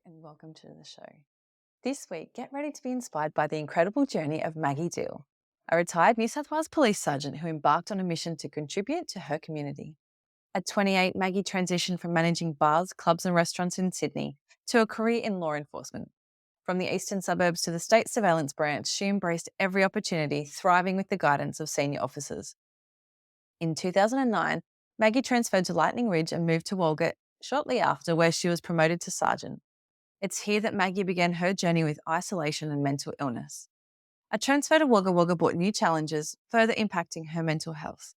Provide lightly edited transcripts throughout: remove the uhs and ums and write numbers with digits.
and welcome to the show. This week, get ready to be inspired by the incredible journey of Maggie Deall, a retired New South Wales police sergeant who embarked on a mission to contribute to her community. At 28, Maggie transitioned from managing bars, clubs, and restaurants in Sydney to a career in law enforcement. From the eastern suburbs to the state surveillance branch, she embraced every opportunity, thriving with the guidance of senior officers. In 2009, Maggie transferred to Lightning Ridge and moved to Walgett shortly after, where she was promoted to sergeant. It's here that Maggie began her journey with isolation and mental illness. A transfer to Wagga Wagga brought new challenges, further impacting her mental health.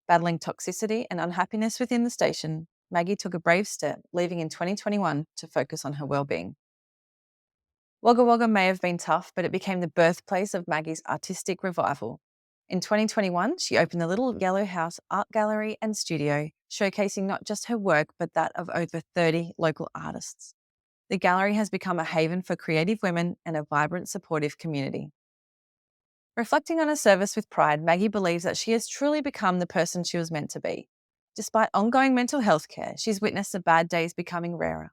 Battling toxicity and unhappiness within the station, Maggie took a brave step, leaving in 2021 to focus on her well-being. Wagga Wagga may have been tough, but it became the birthplace of Maggie's artistic revival. In 2021, she opened the Little Yellow House Art Gallery and Studio, showcasing not just her work, but that of over 30 local artists. The gallery has become a haven for creative women and a vibrant, supportive community. Reflecting on her service with pride, Maggie believes that she has truly become the person she was meant to be. Despite ongoing mental health care, she's witnessed the bad days becoming rarer.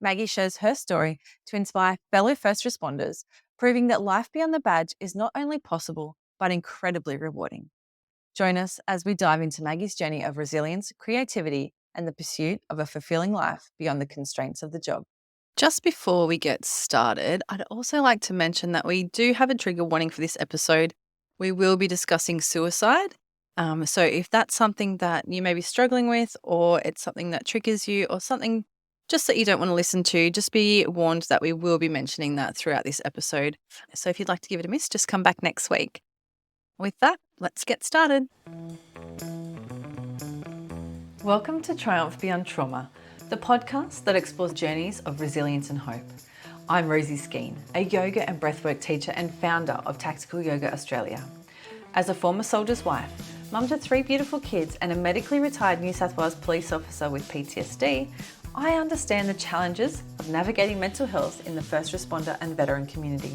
Maggie shares her story to inspire fellow first responders, proving that life beyond the badge is not only possible, but incredibly rewarding. Join us as we dive into Maggie's journey of resilience, creativity, and the pursuit of a fulfilling life beyond the constraints of the job. Just before we get started, I'd also like to mention that we do have a trigger warning for this episode. We will be discussing suicide. So if that's something that you may be struggling with, or it's something that triggers you, or something just that you don't want to listen to, just be warned that we will be mentioning that throughout this episode. So if you'd like to give it a miss, just come back next week. With that, let's get started. Welcome to Triumph Beyond Trauma, the podcast that explores journeys of resilience and hope. I'm Rosie Skeen, a yoga and breathwork teacher and founder of Tactical Yoga Australia. As a former soldier's wife, mum to 3 beautiful kids, and a medically retired New South Wales police officer with PTSD, I understand the challenges of navigating mental health in the first responder and veteran community.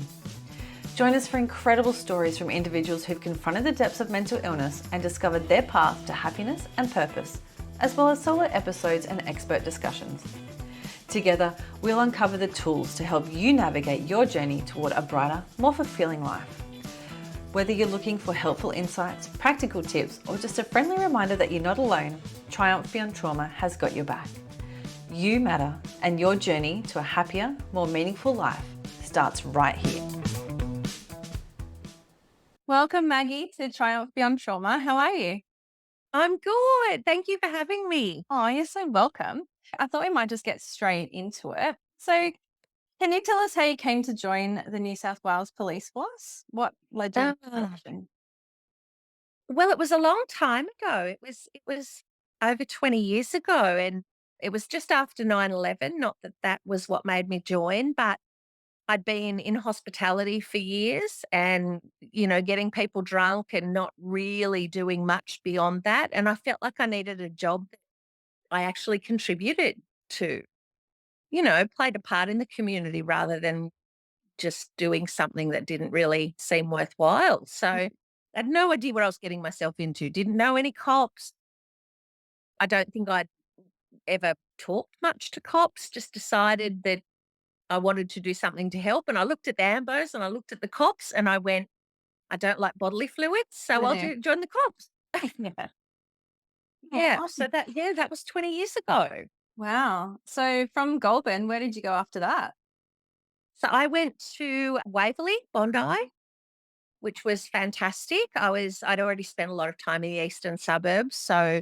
Join us for incredible stories from individuals who've confronted the depths of mental illness and discovered their path to happiness and purpose, as well as solo episodes and expert discussions. Together, we'll uncover the tools to help you navigate your journey toward a brighter, more fulfilling life. Whether you're looking for helpful insights, practical tips, or just a friendly reminder that you're not alone, Triumph Beyond Trauma has got your back. You matter, and your journey to a happier, more meaningful life starts right here. Welcome, Maggie, to Triumph Beyond Trauma. How are you? I'm good. Thank you for having me. Oh, you're so welcome. I thought we might just get straight into it. So, can you tell us how you came to join the New South Wales Police Force? What led you in that Ah, direction? well, it was a long time ago. It was over 20 years ago, and it was just after 9/11. Not that that was what made me join, but I'd been in hospitality for years and, getting people drunk and not really doing much beyond that. And I felt like I needed a job that I actually contributed to, played a part in the community rather than just doing something that didn't really seem worthwhile. So I had no idea what I was getting myself into. Didn't know any cops. I don't think I'd ever talked much to cops, just decided that I wanted to do something to help. And I looked at the ambos and I looked at the cops and I went, I don't like bodily fluids, so I'll Yeah. join the cops. Yeah. Oh, Yeah. So awesome. that was 20 years ago. Wow. So, from Goulburn, where did you go after that? So I went to Waverley, Bondi, which was fantastic. I'd already spent a lot of time in the eastern suburbs, so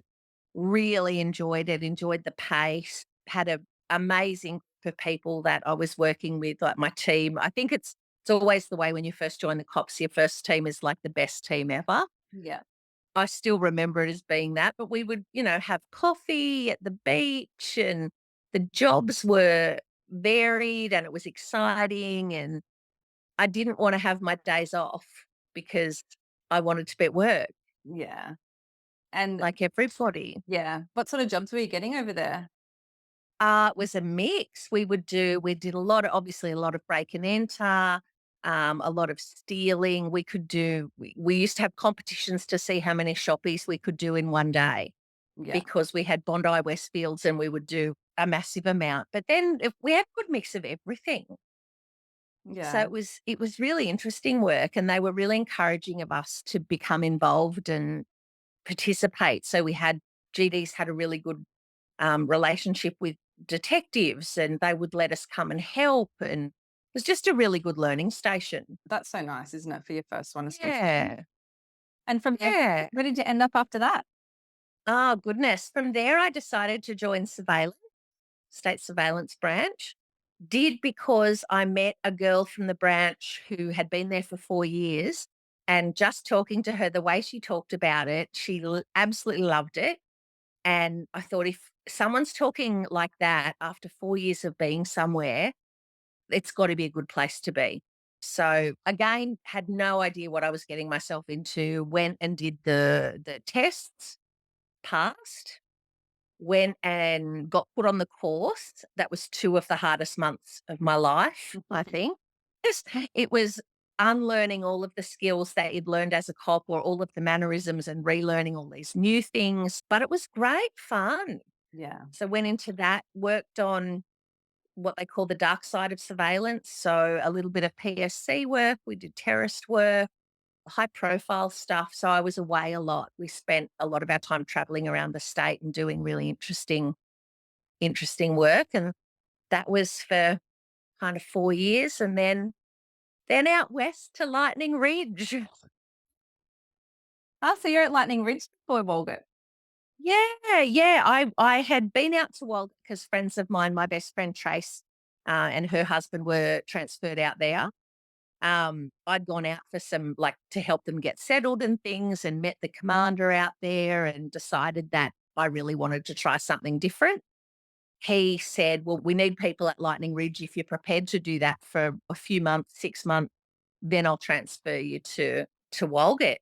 really enjoyed it, enjoyed the pace, had a amazing group of people that I was working with, like my team. I think it's always the way when you first join the cops, your first team is like the best team ever. Yeah. I still remember it as being that, but we would, have coffee at the beach and the jobs were varied and it was exciting, and I didn't want to have my days off because I wanted to be at work Yeah. And like everybody. yeah, what sort of jobs were you getting over there? It was a mix. We did obviously a lot of break and enter, a lot of stealing. We used to have competitions to see how many shoppies we could do in one day Yeah. because we had Bondi Westfields and we would do a massive amount. But then we had a good mix of everything. So Yeah. it was really interesting work, and they were really encouraging of us to become involved and participate. So we had GDs had a really good relationship with detectives, and they would let us come and help, and it was just a really good learning station. That's so nice, isn't it, for your first one especially? Yeah, And from there, yeah. where did you end up after that? Oh goodness. From there, I decided to join surveillance, state surveillance branch. Did because I met a girl from the branch who had been there for 4 years, and just talking to her, the way she talked about it, she absolutely loved it. And I thought, if someone's talking like that after 4 years of being somewhere, it's got to be a good place to be. So again, had no idea what I was getting myself into. Went and did the tests, passed. Went and got put on the course. That was 2 of the hardest months of my life, I think. Just it was unlearning all of the skills that you'd learned as a cop, or all of the mannerisms, and relearning all these new things, but it was great fun. Yeah. So went into that, worked on what they call the dark side of surveillance, so a little bit of PSC work, we did terrorist work, high profile stuff. So I was away a lot. We spent a lot of our time traveling around the state and doing really interesting work. And that was for kind of 4 years. And then out west to Lightning Ridge. Ah, so you're at Lightning Ridge before Walgett. Yeah, yeah. I had been out to Walgett because friends of mine, my best friend Trace, and her husband were transferred out there. I'd gone out for some, like, to help them get settled and things, and met the commander out there and decided that I really wanted to try something different. He said, "Well, we need people at Lightning Ridge. If you're prepared to do that for a few months, 6 months, then I'll transfer you to Walgett."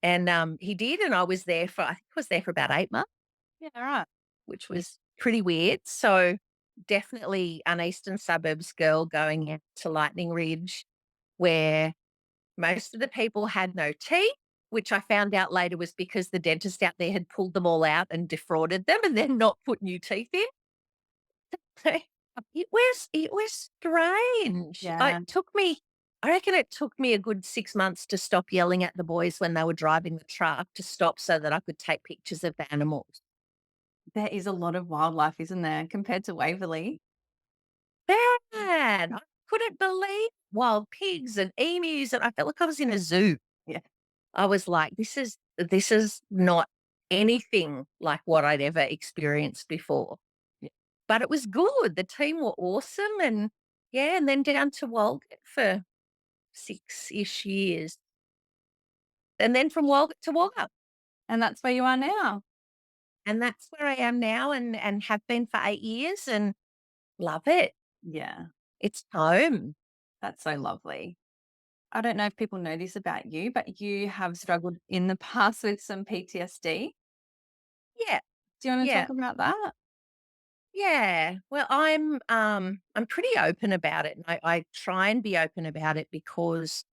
And he did, and I was there for, I think I was there for about 8 months, Yeah, right. which was pretty weird. So definitely an eastern suburbs girl going out to Lightning Ridge, where most of the people had no teeth, which I found out later was because the dentist out there had pulled them all out and defrauded them and then not put new teeth in. It was strange. Yeah. I reckon it took me a good 6 months to stop yelling at the boys when they were driving the truck, to stop so that I could take pictures of the animals. There is a lot of wildlife, isn't there, compared to Waverley? Man, I couldn't believe wild pigs and emus, and I felt like I was in a zoo. Yeah. I was like, this is not anything like what I'd ever experienced before. Yeah. But it was good. The team were awesome, and yeah, and then down to Walgett for 6-ish years. And then from Walgett to Wagga. And that's where you are now? And that's where I am now, and have been for 8 years, and love it. Yeah, It's home. that's so lovely. I don't know if people know this about you, but you have struggled in the past with some PTSD. Yeah, Do you wanna yeah, talk about that? yeah. Well, I'm pretty open about it, and I try and be open about it because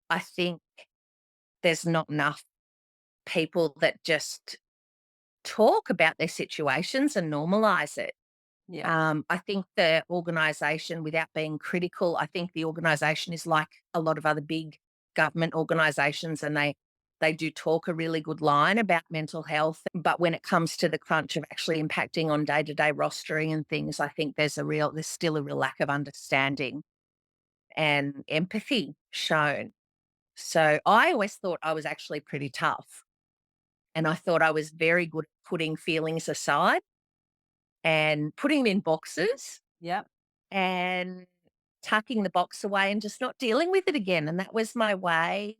I think there's not enough people that just talk about their situations and normalize it. Yeah, I think the organization, without being critical, I think the organization is like a lot of other big government organizations, and they do talk a really good line about mental health. But when it comes to the crunch of actually impacting on day to day rostering and things, I think there's still a real lack of understanding and empathy shown. So I always thought I was actually pretty tough, and I thought I was very good at putting feelings aside and putting them in boxes yep, and tucking the box away and just not dealing with it again. And that was my way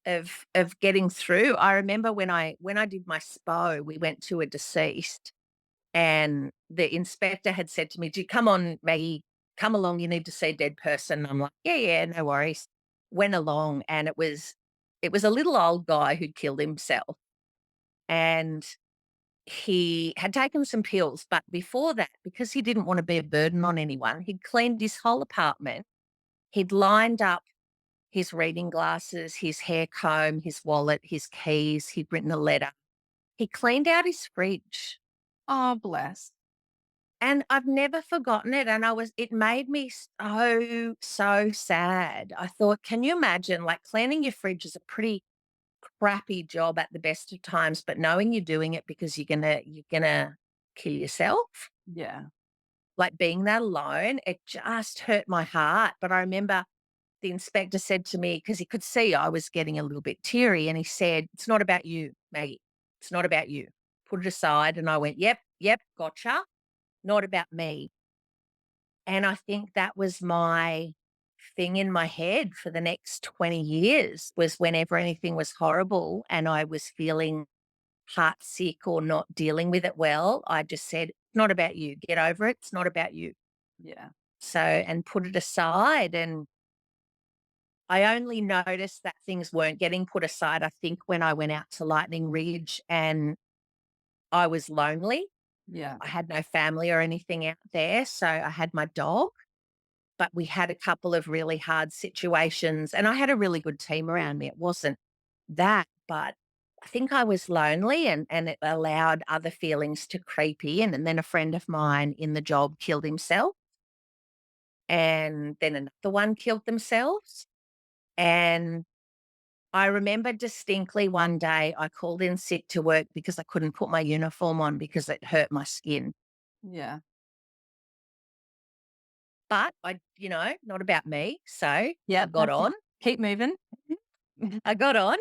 of getting through. I remember when I did my SPO, we went to a deceased, and the inspector had said to me, "Do come on, Maggie, come along, you need to see a dead person." I'm like, "Yeah, yeah, no worries." Went along, and it was a little old guy who'd killed himself. And he had taken some pills, but before that, because he didn't want to be a burden on anyone, he'd cleaned his whole apartment. He'd lined up his reading glasses, his hair comb, his wallet, his keys. He'd written a letter. He cleaned out his fridge. oh, bless. And I've never forgotten it, and it made me so, so sad. I thought, can you imagine, like, cleaning your fridge is a pretty crappy job at the best of times, but knowing you're doing it because you're gonna kill yourself, Yeah. like, being that alone, it just hurt my heart. But I remember the inspector said to me, because he could see I was getting a little bit teary, and he said, "It's not about you, Maggie. It's not about you. Put it aside." And I went, "Yep, yep, gotcha. Not about me." And I think that was my thing in my head for the next 20 years, was whenever anything was horrible and I was feeling heartsick or not dealing with it well, I just said, "Not about you. Get over it. It's not about you." Yeah. So, and put it aside. And I only noticed that things weren't getting put aside, I think, when I went out to Lightning Ridge and I was lonely. Yeah. I had no family or anything out there. So I had my dog, but we had a couple of really hard situations and I had a really good team around me. It wasn't that, but I think I was lonely, and it allowed other feelings to creep in. And then a friend of mine in the job killed himself, and then another one killed themselves. And I remember distinctly one day I called in sick to work because I couldn't put my uniform on because it hurt my skin. Yeah. But not about me. So I Yep. got on. Keep moving. I got on,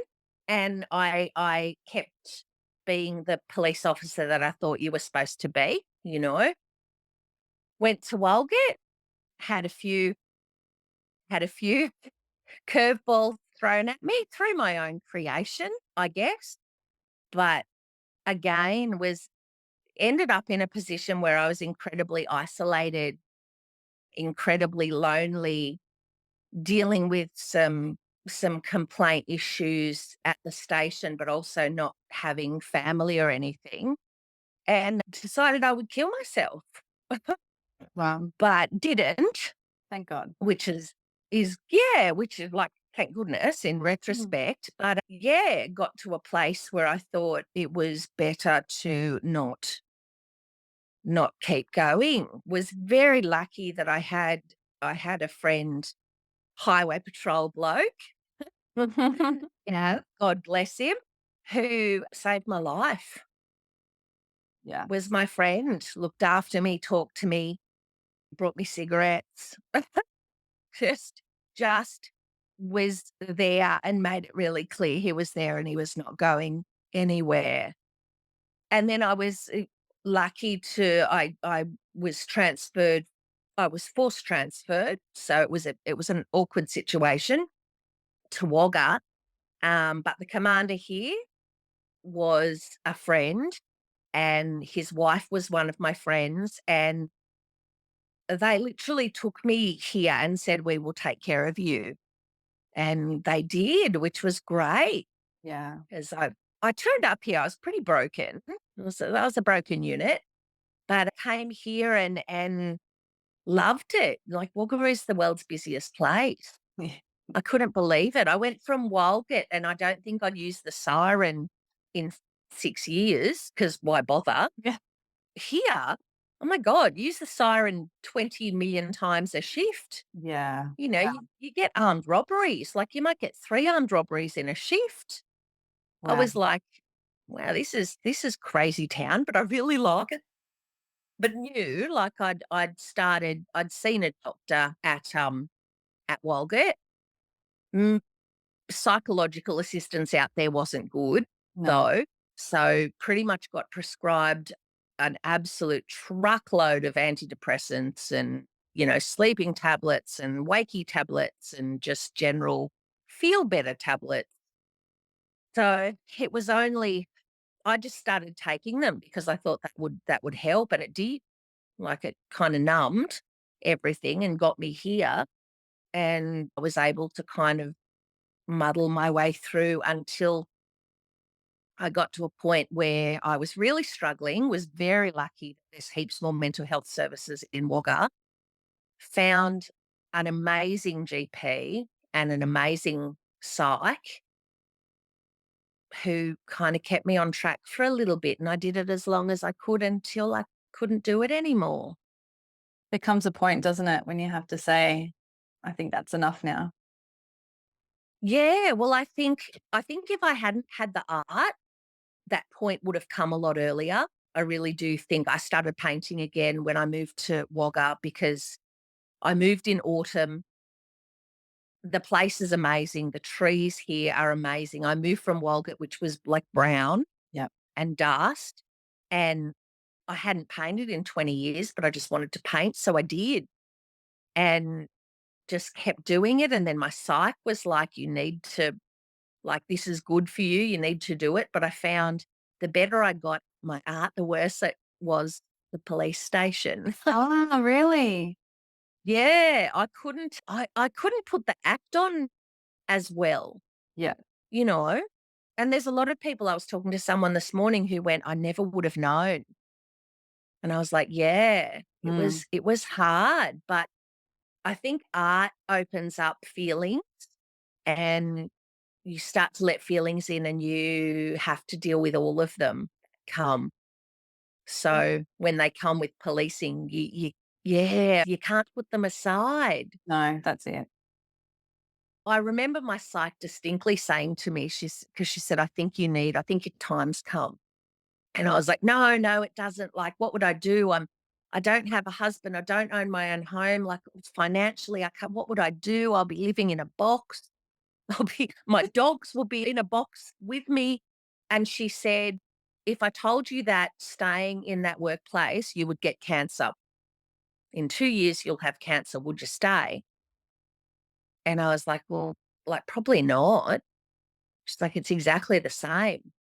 and I kept being the police officer that I thought you were supposed to be. Went to Walgett, had a few had a few curveballs thrown at me through my own creation, I guess. But again, was ended up in a position where I was incredibly isolated, incredibly lonely, dealing with some complaint issues at the station, but also not having family or anything, and decided I would kill myself, Wow. but didn't, Thank God. which is yeah, which is like, thank goodness in Mhm. retrospect. But yeah, got to a place where I thought it was better to not keep going. Was very lucky that I had a friend, highway patrol bloke, God bless him, who saved my life. Yeah. Was my friend, looked after me, talked to me, brought me cigarettes, just just was there and made it really clear he was there and he was not going anywhere. And then I was lucky to I was transferred. I was force transferred, so it was an awkward situation to Wagga. But the commander here was a friend, and his wife was one of my friends, and they literally took me here and said, "We will take care of you." And they did, which was great. Yeah. As I turned up here, I was pretty broken. That was a broken unit, but I came here and loved it. Like, Wagga is the world's busiest place. Yeah. I couldn't believe it. I went from Walgett, and I don't think I'd used the siren in 6 years, because why bother? Yeah. Here, oh my god, use the siren 20 million times a shift. Yeah. You get armed robberies, like, you might get 3 armed robberies in a shift. I Wow. was like, "Wow, this is crazy town," but I really like it. But knew, like, I'd seen a doctor at Walgett. Mm, Psychological assistance out there wasn't good, No. though, so pretty much got prescribed an absolute truckload of antidepressants and, sleeping tablets and wakey tablets and just general feel better tablets. So, it was only I just started taking them because I thought that would help, and it did. Like, it kinda numbed everything and got me here, and I was able to kind of muddle my way through until I got to a point where I was really struggling. Was very lucky that there's heaps more mental health services in Wagga. Found an amazing GP and an amazing psych who kinda kept me on track for a little bit, and I did it as long as I could until I couldn't do it anymore. There comes a point, doesn't it, when you have to say, I think that's enough now. Yeah, well, I think if I hadn't had the art, that point would have come a lot earlier. I really do think I started painting again when I moved to Wagga because I moved in autumn. The place is amazing. The trees here are amazing. I moved from Walgett, which was like brown Yep. and dust, and I hadn't painted in 20 years, but I just wanted to paint. So I did and just kept doing it. And then my psych was like, you need to, like, this is good for you. You need to do it. But I found the better I got my art, the worse it was the police station. Oh, really? Yeah, I couldn't put the act on as well, Yeah. you know? And there's a lot of people. I was talking to someone this morning who went, I never would have known. And I was like, yeah, it Mm, was it was hard, but I think art opens up feelings and you start to let feelings in and you have to deal with all of them come. So when they come with policing, you yeah, you can't put them aside. no, that's it. I remember my psych distinctly saying to me, because she said, I think your time's come. And I was like, no, no, it doesn't. Like, what would I do? I don't have a husband. I don't own my own home. Like financially, I can't, what would I do? I'll be living in a box. My dogs will be in a box with me. And she said, if I told you that staying in that workplace, you would get cancer. In 2 years, you'll have cancer. Would you stay? And I was like, well, like, probably not. She's like, it's exactly the same.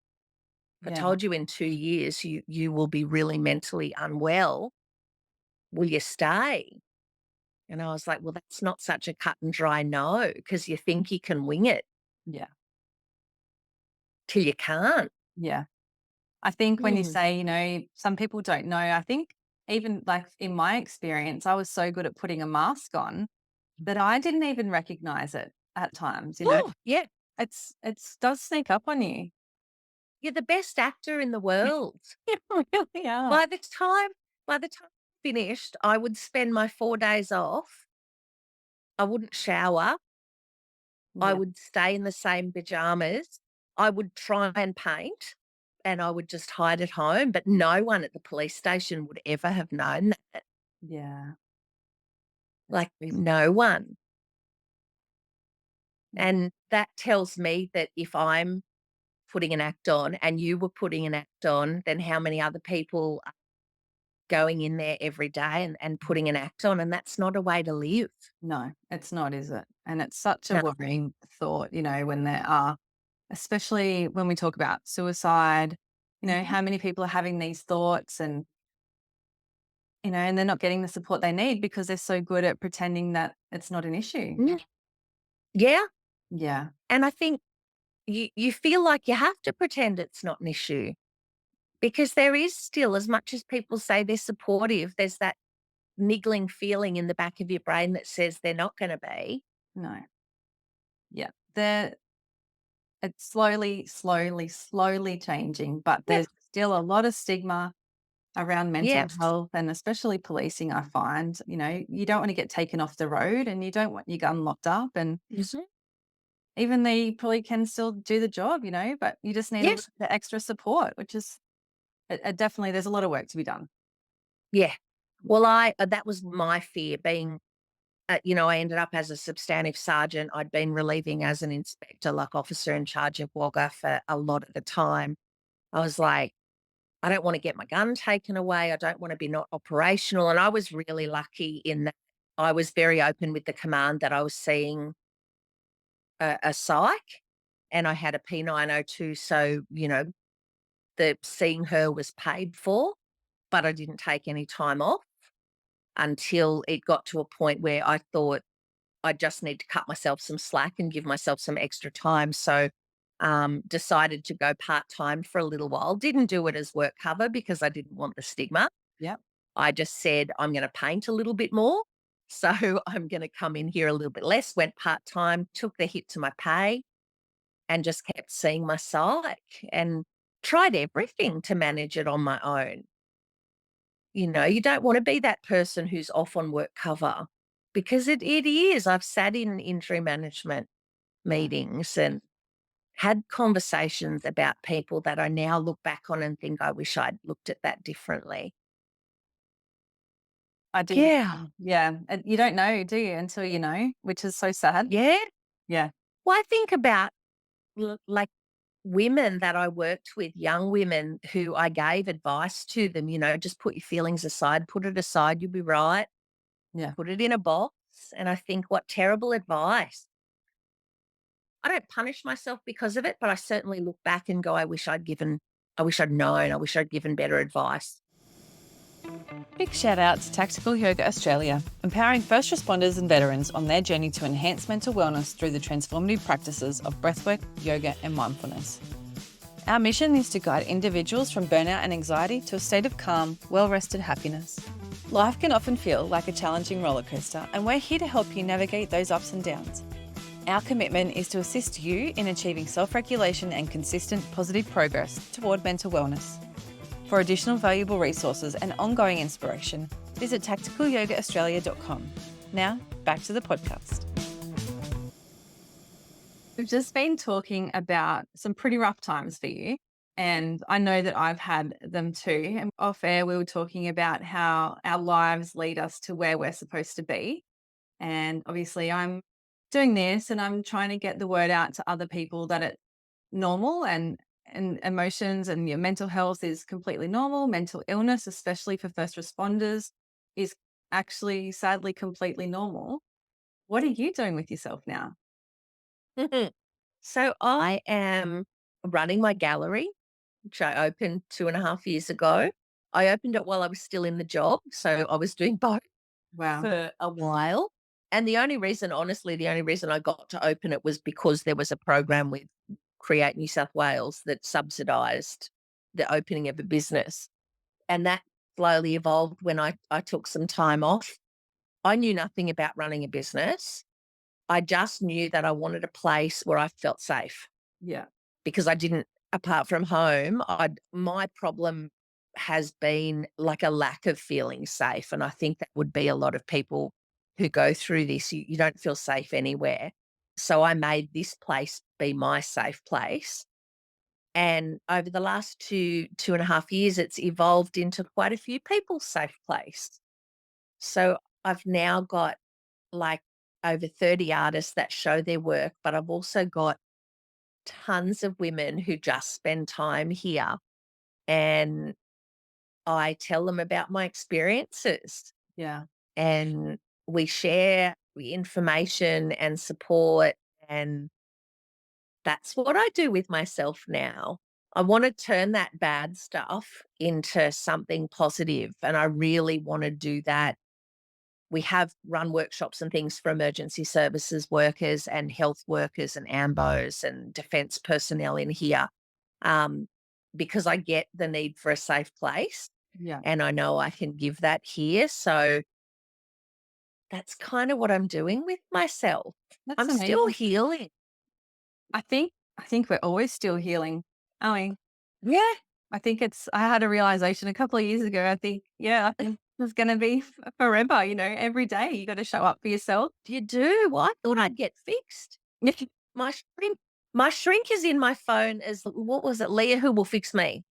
If I Yeah. told you in 2 years you will be really mentally unwell, will you stay? And I was like, well, that's not such a cut and dry no, because you think you can wing it Yeah. till you can't. Yeah. I think when you Mm. say, some people don't know, I think even like in my experience, I was so good at putting a mask on that I didn't even recognize it at times. Oh, yeah. It's does sneak up on you. You're the best actor in the world. You really are. By the time by the time I finished, I would spend my 4 days off. I wouldn't shower. I Yeah. would stay in the same pajamas. I would try and paint, and I would just hide at home, but no one at the police station would ever have known that, Yeah. It's like, crazy. no one. Yeah. And that tells me that if I'm putting an act on and you were putting an act on, then how many other people are going in there every day and putting an act on, and that's not a way to live. No, it's not, is it? And it's such a No. worrying thought, when there are, especially when we talk about suicide, Mhm. how many people are having these thoughts and they're not getting the support they need because they're so good at pretending that it's not an issue. Mm. Yeah, Yeah. and I think you feel like you have to pretend it's not an issue. Because there is still, as much as people say they're supportive, there's that niggling feeling in the back of your brain that says they're not gonna be. No. Yeah. It's slowly, slowly, slowly changing, but Yeah. there's still a lot of stigma around mental Yes. health and especially policing, I find. You don't want to get taken off the road and you don't want your gun locked up. And Mhm. even they probably can still do the job, but you just need a little Yes. bit extra support, which is definitely, there's a lot of work to be done. Yeah. Well, I that was my fear being, I ended up as a substantive sergeant. I'd been relieving as an inspector, like officer in charge of Wagga for a lot of the time. I was like, I don't want to get my gun taken away. I don't want to be not operational. And I was really lucky in that I was very open with the command that I was seeing a psych and I had a P902. So, the seeing her was paid for, but I didn't take any time off until it got to a point where I thought I just need to cut myself some slack and give myself some extra time. So, decided to go part time for a little while. Didn't do it as work cover because I didn't want the stigma. Yep. I just said, I'm going to paint a little bit more. So I'm going to come in here a little bit less, went part time, took the hit to my pay, and just kept seeing my psych and tried everything to manage it on my own. You don't want to be that person who's off on work cover because it is. I've sat in interim management Yeah. meetings and had conversations about people that I now look back on and think I wish I'd looked at that differently. I do the Yeah. same. Yeah, and you don't know, do you, until you know, which is so sad. Yeah. Yeah, Well, I think about like women that I worked with, young women who I gave advice to them, just put your feelings aside, put it aside, you'll be right, yeah. put it in a box. And I think, what terrible advice. I don't punish myself because of it, but I certainly look back and go, I wish I'd known, I wish I'd given better advice. Big shout out to Tactical Yoga Australia, empowering first responders and veterans on their journey to enhance mental wellness through the transformative practices of breathwork, yoga, and mindfulness. Our mission is to guide individuals from burnout and anxiety to a state of calm, well-rested happiness. Life can often feel like a challenging rollercoaster, and we're here to help you navigate those ups and downs. Our commitment is to assist you in achieving self-regulation and consistent positive progress toward mental wellness. For additional valuable resources and ongoing inspiration, visit tacticalyogaaustralia.com. Now, back to the podcast. We've just been talking about some pretty rough times for you, and I know that I've had them too. And off air, we were talking about how our lives lead us to where we're supposed to be. And obviously, I'm doing this and I'm trying to get the word out to other people that it's normal and emotions and your mental health is completely normal. Mental illness, especially for first responders, is actually sadly completely normal. What are you doing with yourself now? So I am running my gallery, which I opened 2.5 years ago. I opened it while I was still in the job. So I was doing both Wow. for a while. And the only reason, honestly, the only reason I got to open it was because there was a program with Create New South Wales that subsidised the opening of a business. And that slowly evolved when I took some time off. I knew nothing about running a business. I just knew that I wanted a place where I felt safe Yeah. because I didn't, apart from home, my problem has been like a lack of feeling safe. And I think that would be a lot of people who go through this. You don't feel safe anywhere. So I made this place be my safe place. And over the last 2.5 years, it's evolved into quite a few people's safe place. So I've now got like over 30 artists that show their work, but I've also got tons of women who just spend time here, and I tell them about my experiences, Yeah. and we share information and support, and that's what I do with myself now. I want to turn that bad stuff into something positive, and I really want to do that. We have run workshops and things for emergency services workers and health workers and AMBOs and defence personnel in here, um, because I get the need for a safe place Yeah. and I know I can give that here. So that's kind of what I'm doing with myself. That's I'm still amazing. healing. I think we're always still healing. I mean, Yeah, I think I had a realization a couple of years ago. I think it's going to be forever, every day you got to show up for yourself. you do. Well, I thought I'd get fixed. My shrink, my shrink is in my phone as what was it, Leah, who will fix me?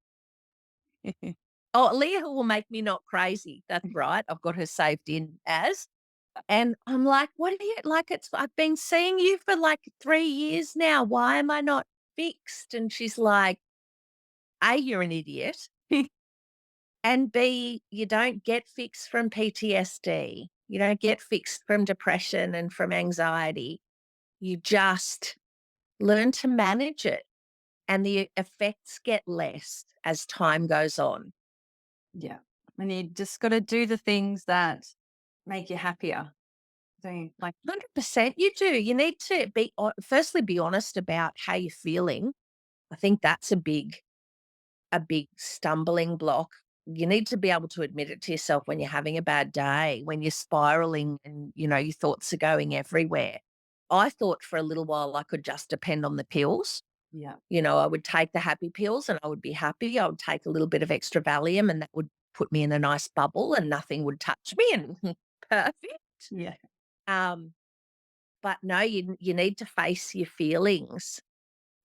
Oh, Leah, who will make me not crazy. That's right. I've got her saved in as. And I'm like, what are you like? I've been seeing you for like 3 years now. Why am I not fixed? And she's like, A, you're an idiot. And B, you don't get fixed from PTSD. You don't get fixed from depression and from anxiety. You just learn to manage it. And the effects get less as time goes on. Yeah. And you just got to do the things that make you happier. Don't you? Like, 100% you do. You need to firstly be honest about how you're feeling. I think that's a big stumbling block. You need to be able to admit it to yourself when you're having a bad day, when you're spiraling and your thoughts are going everywhere. I thought for a little while I could just depend on the pills. yeah. I would take the happy pills and I would be happy. I would take a little bit of extra Valium and that would put me in a nice bubble and nothing would touch me and perfect. Yeah. Um, but no, you need to face your feelings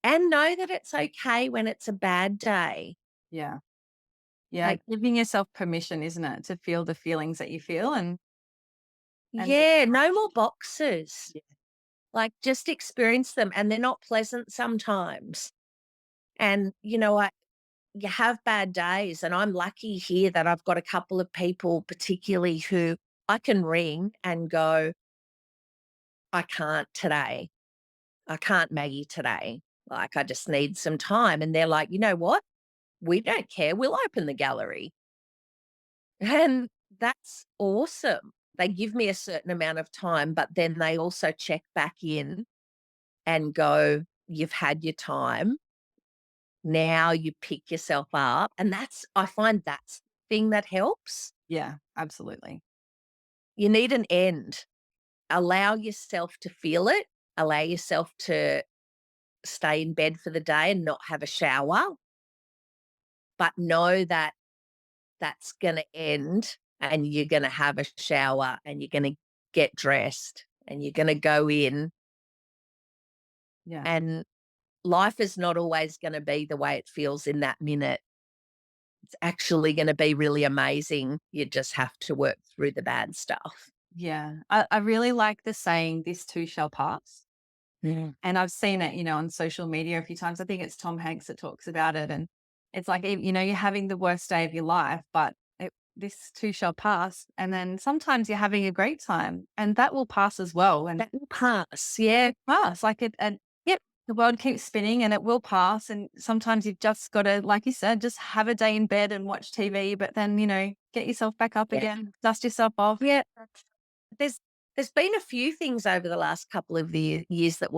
and know that it's okay when it's a bad day. Yeah. Yeah. Like, Giving yourself permission, isn't it, to feel the feelings that you feel and just yeah, no more boxes. yeah. Like, just experience them, and they're not pleasant sometimes. And, you have bad days, and I'm lucky here that I've got a couple of people, particularly who I can ring and go, "I can't today. I can't, Maggie, today. Like, I just need some time." And they're like, "You know what? We don't care. We'll open the gallery." And that's awesome. They give me a certain amount of time, but then they also check back in and go, "You've had your time. Now you pick yourself up." And I find that's the thing that helps. Yeah, absolutely. You need an end. Allow yourself to feel it. Allow yourself to stay in bed for the day and not have a shower, but know that that's going to end and you're going to have a shower and you're going to get dressed and you're going to go in, Yeah. and life is not always going to be the way it feels in that minute. It's actually going to be really amazing. You just have to work through the bad stuff. Yeah. I really like the saying, "This too shall pass." Mm. And I've seen it, on social media a few times. I think it's Tom Hanks that talks about it. And it's like, you're having the worst day of your life, but this too shall pass. And then sometimes you're having a great time and that will pass as well. And That will pass. Yeah. pass like it, and Yep. the world keeps spinning and it will pass. And sometimes you've just got to, like you said, just have a day in bed and watch TV, but then, get yourself back up Yeah. again, dust yourself off. Yeah. There's there's been a few things over the last couple of years that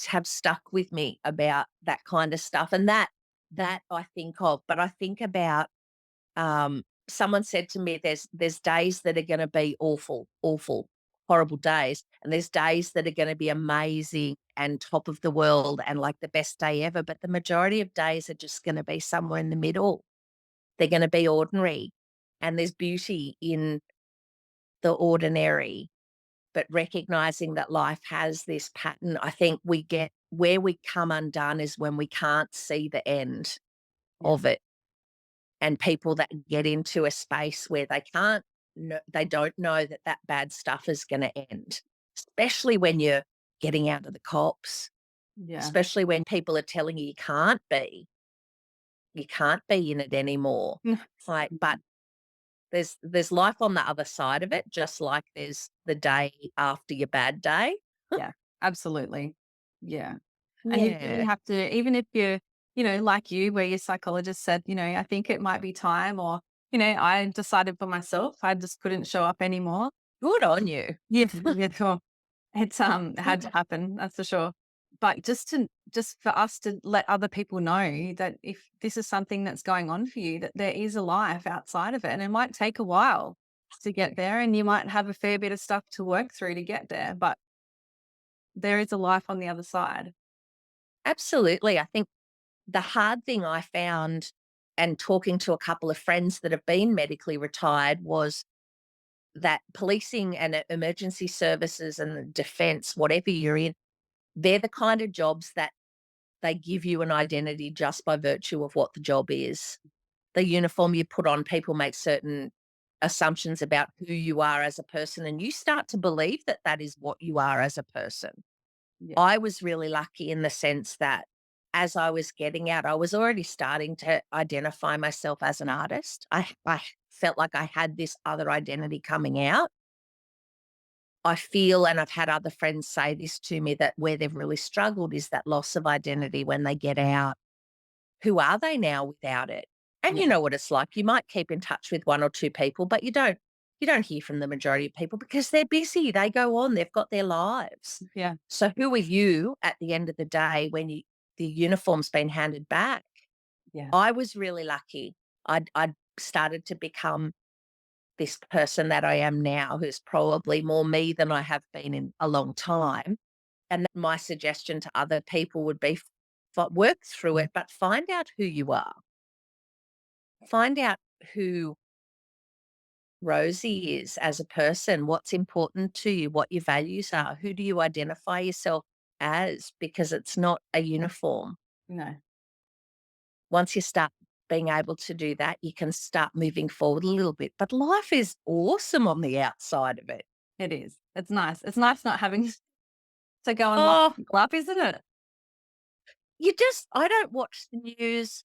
have stuck with me about that kind of stuff, and that I think of. But I think about, someone said to me, there's days that are going to be awful, awful, horrible days, and there's days that are going to be amazing and top of the world and like the best day ever. But the majority of days are just going to be somewhere in the middle. They're going to be ordinary, and there's beauty in the ordinary, but recognizing that life has this pattern. I think we get where we come undone is when we can't see the end Yeah. of it. And people that get into a space where they don't know that that bad stuff is going to end, especially when you're getting out of the cops, Yeah. especially when people are telling you you can't be in it anymore. Like, but there's life on the other side of it, just like there's the day after your bad day. Yeah, absolutely. Yeah. And you really Yeah. have to, even if you're, like you, where your psychologist said, I think it might be time, or, I decided for myself, I just couldn't show up anymore. Good on you. Yeah, yeah, sure. It's had to happen, that's for sure. But just for us to let other people know that if this is something that's going on for you, that there is a life outside of it. And it might take a while to get there, and you might have a fair bit of stuff to work through to get there. But there is a life on the other side. Absolutely. I think the hard thing I found, and talking to a couple of friends that have been medically retired, was that policing and emergency services and the defense, whatever you're in, they're the kind of jobs that they give you an identity just by virtue of what the job is. The uniform you put on, people make certain assumptions about who you are as a person, and you start to believe that that is what you are as a person. Yeah. I was really lucky in the sense that as I was getting out, I was already starting to identify myself as an artist. I felt like I had this other identity coming out. I feel, and I've had other friends say this to me, that where they've really struggled is that loss of identity when they get out. Who are they now without it? And Yeah. you know what it's like. You might keep in touch with one or two people, but you don't hear from the majority of people because they're busy. They go on, they've got their lives. Yeah. So who are you at the end of the day when the uniform's been handed back? Yeah. I was really lucky. I'd started to become this person that I am now, who's probably more me than I have been in a long time. And my suggestion to other people would be, work through it, but find out who you are. Find out who Rosie is as a person, what's important to you, what your values are, who do you identify yourself as, because it's not a uniform. No, Once you start being able to do that, you can start moving forward a little bit. But life is awesome on the outside of it. it is. It's nice. It's nice not having to go and lock Oh, people up, isn't it? I don't watch the news.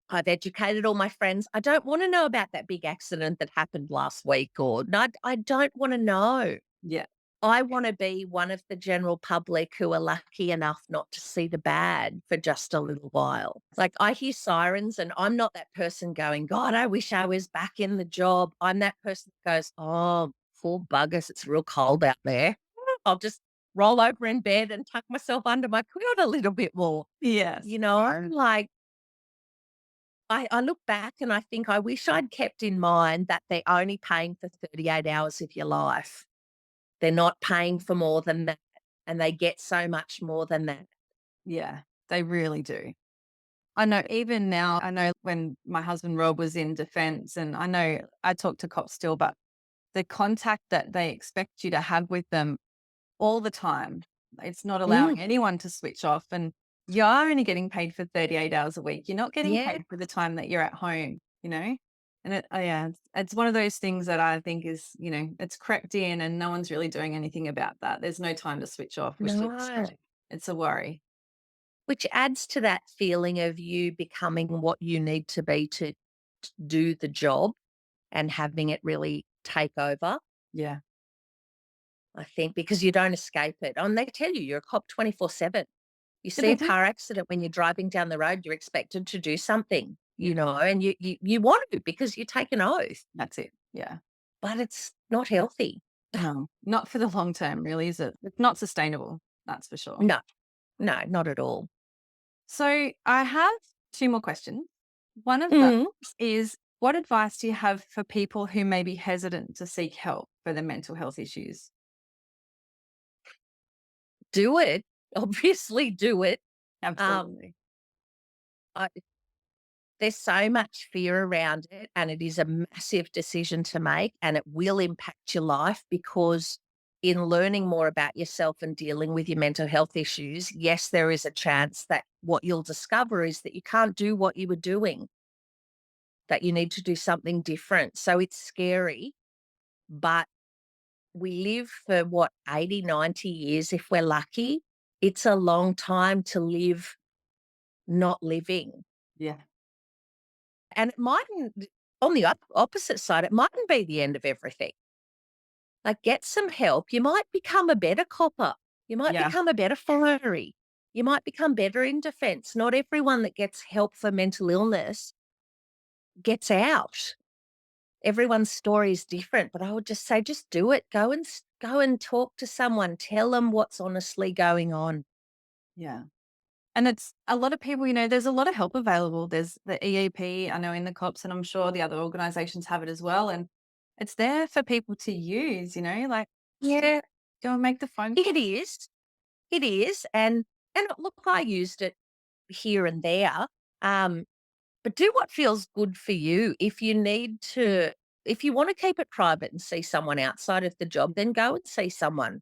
I've educated all my friends. I don't want to know about that big accident that happened last week, or no, I don't want to know. Yeah. I want to be one of the general public who are lucky enough not to see the bad for just a little while. Like, I hear sirens and I'm not that person going, God, I wish I was back in the job. I'm that person that goes, oh, poor buggers, it's real cold out there. I'll just roll over in bed and tuck myself under my quilt a little bit more. Yes. Like, I look back and I think I wish I'd kept in mind that they're only paying for 38 hours of your life. They're not paying for more than that, and they get so much more than that. Yeah, they really do. I know even now, I know when my husband Rob was in defense, and I know I talk to cops still, but the contact that they expect you to have with them all the time, it's not Mm, allowing anyone to switch off. And you're only getting paid for 38 hours a week. You're not getting yeah, paid for the time that you're at home, you know? And yeah, it's one of those things that I think is, it's crept in and no one's really doing anything about that. There's no time to switch off, which no. it's a worry. Which adds to that feeling of you becoming what you need to be to do the job and having it really take over, Yeah. I think, because you don't escape it. And they tell you you're a cop 24/7. You Yeah, see they a do. car accident when you're driving down the road, you're expected to do something, Yeah. and you want to because you take an oath, That's it. Yeah. but it's not healthy. No, not for the long term, really, is it? It's not sustainable. That's for sure. No, no, not at all. So I have two more questions. One of those Mm, is, what advice do you have for people who may be hesitant to seek help for their mental health issues? do it. Obviously, do it. Um, Absolutely. I, there's so much fear around it, and it is a massive decision to make, and it will impact your life because in learning more about yourself and dealing with your mental health issues, yes, there is a chance that what you'll discover is that you can't do what you were doing, that you need to do something different. So it's scary, but we live for what, 80, 90 years if we're lucky. It's a long time to live not living. Yeah. And it mightn't, on the opposite side, it mightn't be the end of everything. Like, get some help. You might become a better copper. You might Yeah. become a better firery. You might become better in defense. Not everyone that gets help for mental illness gets out. Everyone's story is different, but I would just say, just do it. Go and talk to someone. Tell them what's honestly going on. Yeah. And it's a lot of people, there's a lot of help available. There's the EAP, I know in the cops, and I'm sure the other organizations have it as well. And it's there for people to use, like Yeah, go and make the phone call. it is. It is. And look, I used it here and there. Um, but do what feels good for you. If you want to keep it private and see someone outside of the job, then go and see someone.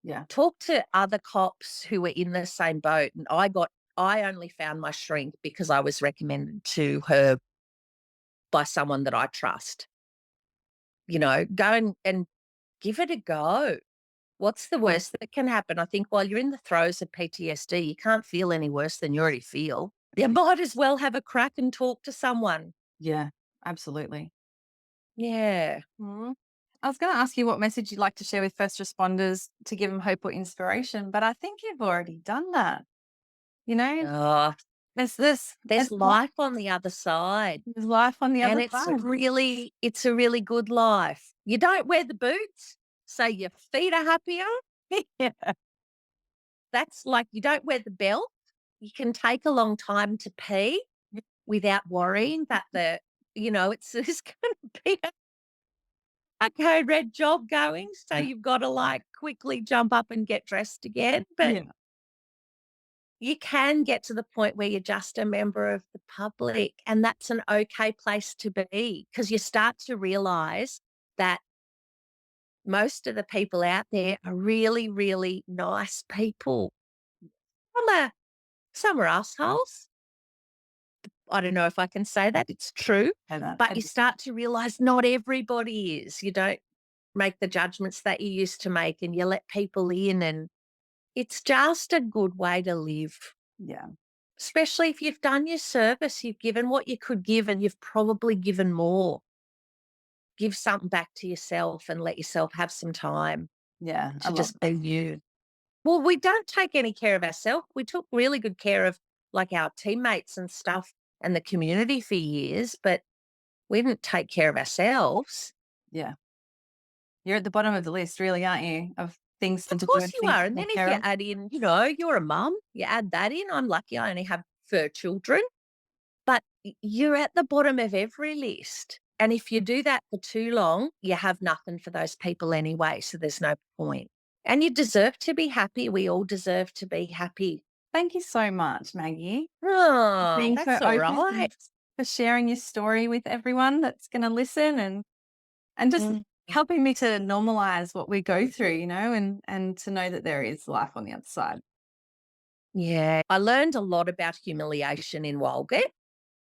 Yeah. Talk to other cops who are in the same boat. And I only found my shrink because I was recommended to her by someone that I trust. Go and give it a go. What's the worst that can happen? I think while you're in the throes of PTSD, you can't feel any worse than you already feel. You might as well have a crack and talk to someone. Yeah. Absolutely. Yeah. Mhm. I was going to ask you what message you'd like to share with first responders to give them hope or inspiration, but I think you've already done that. You know, Oh, there's this, there's life on the other side. there's life on the And other side. it's a really good life. You don't wear the boots, so your feet are happier. Yeah. That's like, you don't wear the belt. You can take a long time to pee without worrying that it's going to be a code red job going. So you've got to like quickly jump up and get dressed again. But Yeah. you can get to the point where you're just a member of the public, and that's an okay place to be because you start to realize that most of the people out there are really, really nice people. Some are assholes. I don't know if I can say that. It's true. And But you start to realize not everybody is. You don't make the judgments that you used to make and you let people in, and it's just a good way to live. yeah, Especially if you've done your service, you've given what you could give, and you've probably given more. Give something back to yourself and let yourself have some time yeah, I to love just be you. Well, we don't take any care of ourselves. We took really good care of like our teammates and stuff and the community for years, but we didn't take care of ourselves. yeah. You're at the bottom of the list, really, aren't you? Of things to Of do course and you things are. to And then take if care you of. add in, you're a mum, you add that in. I'm lucky I only have 4 children, but you're at the bottom of every list. And if you do that for too long, you have nothing for those people anyway. So there's no point. And you deserve to be happy. We all deserve to be happy. Thank you so much, Maggie, Oh, being so that's all open right. and for sharing your story with everyone that's going to listen, and just Mm. helping me to normalize what we go through, and to know that there is life on the other side. Yeah. I learned a lot about humiliation in Walgett.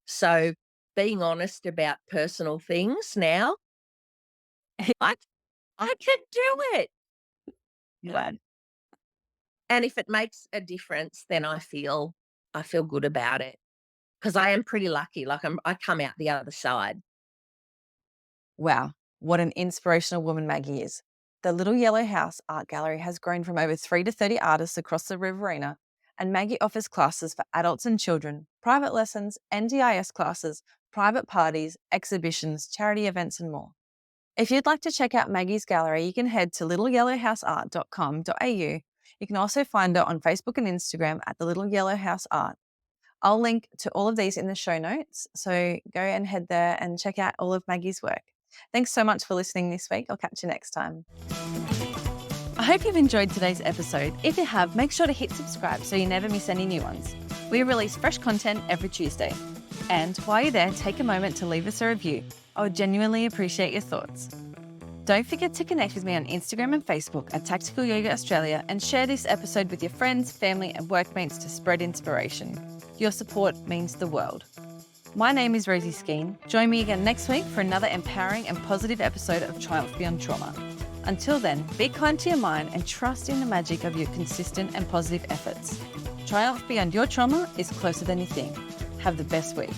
So being honest about personal things now, I I can do it. Glad. And if it makes a difference, then I feel good about it because I am pretty lucky. Like I come out the other side. Wow, what an inspirational woman Maggie is. The Little Yellow House Art Gallery has grown from over 3 to 30 artists across the Riverina, and Maggie offers classes for adults and children, private lessons, NDIS classes, private parties, exhibitions, charity events, and more. If you'd like to check out Maggie's gallery, you can head to littleyellowhouseart.com.au. You can also find her on Facebook and Instagram at the Little Yellow House Art. I'll link to all of these in the show notes, so go and head there and check out all of Maggie's work. Thanks so much for listening this week. I'll catch you next time. I hope you've enjoyed today's episode. If you have, make sure to hit subscribe so you never miss any new ones. We release fresh content every Tuesday. And while you're there, take a moment to leave us a review. I would genuinely appreciate your thoughts. Don't forget to connect with me on Instagram and Facebook at Tactical Yoga Australia and share this episode with your friends, family, and workmates to spread inspiration. Your support means the world. My name is Rosie Skeen. Join me again next week for another empowering and positive episode of Triumph Beyond Trauma. Until then, be kind to your mind and trust in the magic of your consistent and positive efforts. Triumph beyond your trauma is closer than you think. Have the best week.